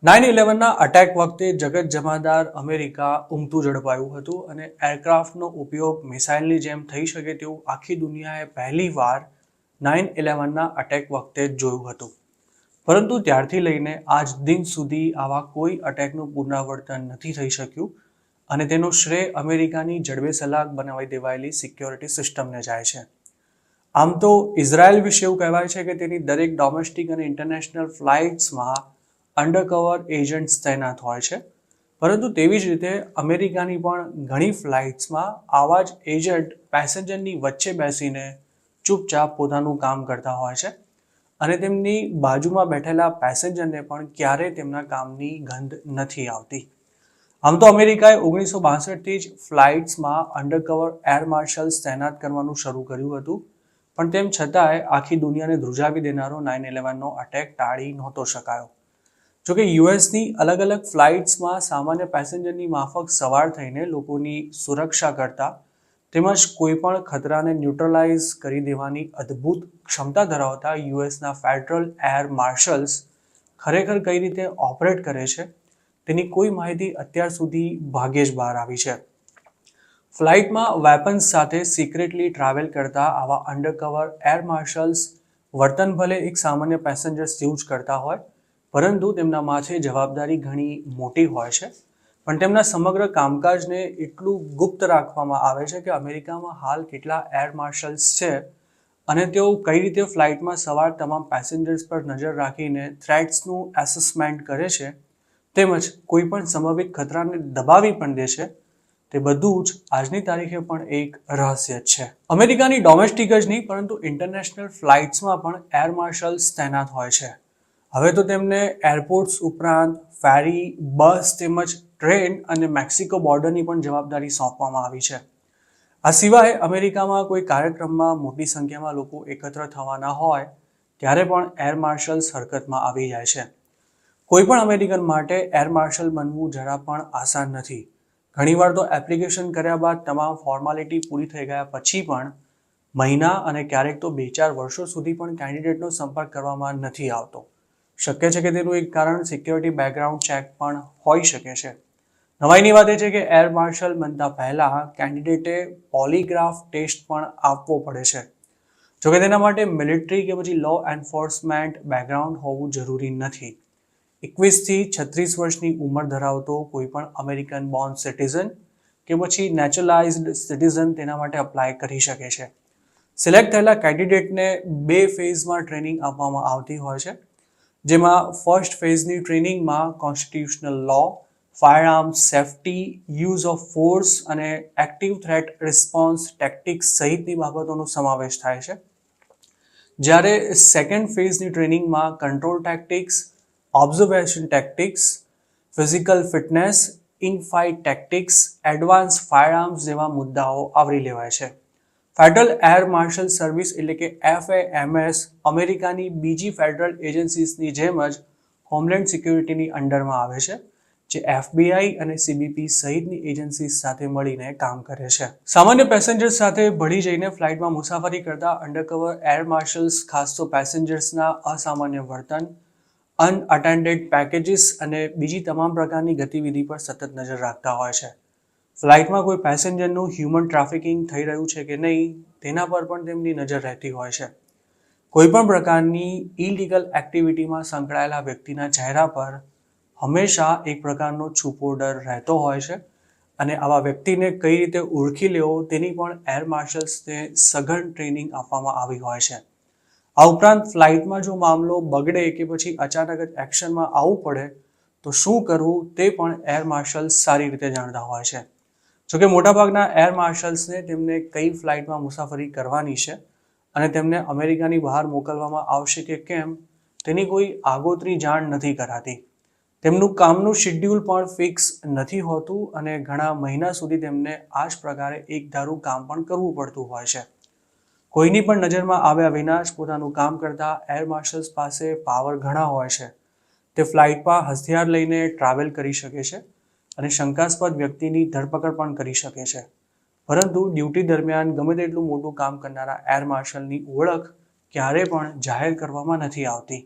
9/11ના attack વખતે જગત જમાદાર અમેરિકા ઊંઘતું ઝડપાયું હતું અને એરક્રાફ્ટનો ઉપયોગ મિસાઇલની જેમ થઈ શકે તેવું આખી દુનિયાએ પહેલીવાર 9/11ના અટેક વખતે જ જોયું હતું. પરંતુ ત્યારથી લઈને આજ દિન સુધી આવા કોઈ અટેકનું પુનરાવર્તન નથી થઈ શક્યું અને તેનો શ્રેય અમેરિકાની જડબેસલાક બનાવી દેવાયેલી સિક્યોરિટી સિસ્ટમને જાય છે. આમ તો ઇઝરાયલ વિશે એવું કહેવાય છે કે તેની દરેક ડોમેસ્ટિક અને ઇન્ટરનેશનલ ફ્લાઇટ્સમાં અંડરકવર એજન્ટ્સ તૈનાત હોય છે, પરંતુ તેવી જ રીતે અમેરિકાની પણ ઘણી ફ્લાઇટ્સમાં આવા જ એજન્ટ પેસેન્જરની વચ્ચે બેસીને ચૂપચાપ પોતાનું કામ કરતા હોય છે અને તેમની બાજુમાં બેઠેલા પેસેન્જરને પણ ક્યારેય તેમના કામની ગંધ નથી આવતી. આમ તો અમેરિકાએ 1962થી જ ફ્લાઇટ્સમાં અંડરકવર એર માર્શલ્સ તૈનાત કરવાનું શરૂ કર્યું હતું, પણ તેમ છતાંય આખી દુનિયાને ધ્રુજાવી દેનારો 9/11નો અટેક ટાળી નહોતો શકાયો. જોકે યુએસની અલગ અલગ ફ્લાઇટ્સમાં સામાન્ય પેસેન્જરની માફક સવાર થઈને લોકોની સુરક્ષા કરતા તેમજ કોઈપણ ખતરાને ન્યુટ્રલાઇઝ કરી દેવાની અદ્ભુત ક્ષમતા ધરાવતા યુએસના ફેડરલ એર માર્શલ્સ ખરેખર કઈ રીતે ઓપરેટ કરે છે તેની કોઈ માહિતી અત્યાર સુધી ભાગ્યે જ બહાર આવી છે. ફ્લાઇટમાં વેપન્સ સાથે સિક્રેટલી ટ્રાવેલ કરતા આવા અંડરકવર એર માર્શલ્સ વર્તન ભલે એક સામાન્ય પેસેન્જર્સ જેવું જ કરતા હોય, પરંતુ તેમના માથે જવાબદારી ઘણી મોટી હોય છે. પણ તેમના સમગ્ર કામકાજને એટલું ગુપ્ત રાખવામાં આવે છે કે અમેરિકામાં હાલ કેટલા એર માર્શલ્સ છે અને તેઓ કઈ રીતે ફ્લાઇટમાં સવાર તમામ પેસેન્જર્સ પર નજર રાખીને થ્રેટ્સનું એસેસમેન્ટ કરે છે તેમજ કોઈ પણ સંભવિત ખતરાને દબાવી પણ દે છે, તે બધું જ આજની તારીખે પણ એક રહસ્ય છે. અમેરિકાની ડોમેસ્ટિક જ નહીં પરંતુ ઇન્ટરનેશનલ ફ્લાઇટ્સમાં પણ એર માર્શલ્સ તૈનાત હોય છે. હવે તો તેમને એરપોર્ટ્સ ઉપરાંત ફેરી, બસ તેમજ ટ્રેન અને મેક્સિકો બોર્ડરની પણ જવાબદારી સોંપવામાં આવી છે. આ સિવાય અમેરિકામાં કોઈ કાર્યક્રમમાં મોટી સંખ્યામાં લોકો એકત્ર થવાના હોય ત્યારે પણ એર માર્શલ્સ હરકતમાં આવી જાય છે. કોઈ પણ અમેરિકન માટે એર માર્શલ બનવું જરા પણ આસાન નથી. ઘણીવાર તો એપ્લિકેશન કર્યા બાદ તમામ ફોર્માલિટી પૂરી થઈ ગયા પછી પણ મહિના અને ક્યારેક તો 2-4 વર્ષો સુધી પણ કેન્ડિડેટનો સંપર્ક કરવામાં નથી આવતો. શક્ય છે કે તેનું એક કારણ સિક્યોરિટી બેકગ્રાઉન્ડ ચેક પણ હોઈ શકે છે. નવાઈની વાત એ છે કે એર માર્શલ બનતા પહેલા કેન્ડિડેટે પોલીગ્રાફ ટેસ્ટ પણ આપવો પડે છે. જોકે તેના માટે મિલિટરી કે પછી લો એન્ફોર્સમેન્ટ બેકગ્રાઉન્ડ હોવું જરૂરી નથી. 21થી 36 વર્ષની ઉંમર ધરાવતો કોઈ પણ અમેરિકન બોર્ન સિટીઝન કે પછી નેચરલાઇઝ્ડ સિટીઝન તેના માટે અપ્લાય કરી શકે છે. સિલેક્ટ થયેલા કેન્ડિડેટને 2 ફેઝમાં ટ્રેનિંગ આપવામાં આવતી હોય છે, જેમાં ફર્સ્ટ ફેઝની ટ્રેનિંગમાં constitutional law, firearms safety, use of force અને એક્ટિવ થ્રેટ રિસ્પોન્સ ટેક્ટિક્સ સહિતની બાબતોનો સમાવેશ થાય છે. જ્યારે સેકન્ડ ફેઝની ટ્રેનિંગમાં control tactics, observation tactics, physical fitness, in fight tactics, advance firearms જેવા મુદ્દાઓ આવરી લેવાય છે. ફેડરલ એર માર્શલ સર્વિસ એટલે કે FAMS અમેરિકાની બીજી ફેડરલ એજન્સીસની જેમ જ હોમલેન્ડ સિક્યોરિટીની અંડરમાં આવે છે, જે FBI અને CBP સહિતની એજન્સીસ સાથે મળીને કામ કરે છે. સામાન્ય પેસેન્જર્સ સાથે ભળી જઈને ફ્લાઇટમાં મુસાફરી કરતા અંડરકવર એર માર્શલ્સ ખાસ તો પેસેન્જર્સના અસામાન્ય વર્તન, અનઅટેન્ડેડ પેકેજીસ અને બીજી તમામ પ્રકારની ગતિવિધિ પર સતત નજર રાખતા હોય છે. ફ્લાઇટમાં કોઈ પેસેન્જરનું હ્યુમન ટ્રાફિકિંગ થઈ રહ્યું છે કે નહીં તેના પર પણ તેમની નજર રહેતી હોય છે. કોઈપણ પ્રકારની ઇલીગલ એક્ટિવિટીમાં સંકળાયેલા વ્યક્તિના ચહેરા પર હંમેશા એક પ્રકારનો છૂપો ડર રહેતો હોય છે અને આવા વ્યક્તિને કઈ રીતે ઓળખી લેવો તેની પણ એર માર્શલ્સને સઘન ટ્રેનિંગ આપવામાં આવી હોય છે. આ ઉપરાંત ફ્લાઇટમાં જો મામલો બગડે કે પછી અચાનક જ એક્શનમાં આવવું પડે તો શું કરવું તે પણ એર માર્શલ્સ સારી રીતે જાણતા હોય છે. જોકે મોટાભાગના એર માર્શલ્સને તેમને કઈ ફ્લાઇટમાં મુસાફરી કરવાની છે અને તેમને અમેરિકાની બહાર મોકલવામાં આવશે કે કેમ તેની કોઈ આગોતરી જાણ નથી કરાતી. તેમનું કામનું શેડ્યુલ પણ ફિક્સ નથી હોતું અને ઘણા મહિના સુધી તેમને આ જ પ્રકારે એકધારું કામ પણ કરવું પડતું હોય છે. કોઈની પણ નજરમાં આવ્યા વિના જ પોતાનું કામ કરતા એર માર્શલ્સ પાસે પાવર ઘણા હોય છે. તે ફ્લાઇટમાં હથિયાર લઈને ટ્રાવેલ કરી શકે છે અને શંકાસ્પદ વ્યક્તિની ધરપકડ પણ કરી શકે છે. પરંતુ ડ્યુટી દરમિયાન ગમે તેટલું મોટું કામ કરનારા એર માર્શલની ઓળખ ક્યારે પણ જાહેર કરવામાં નથી આવતી.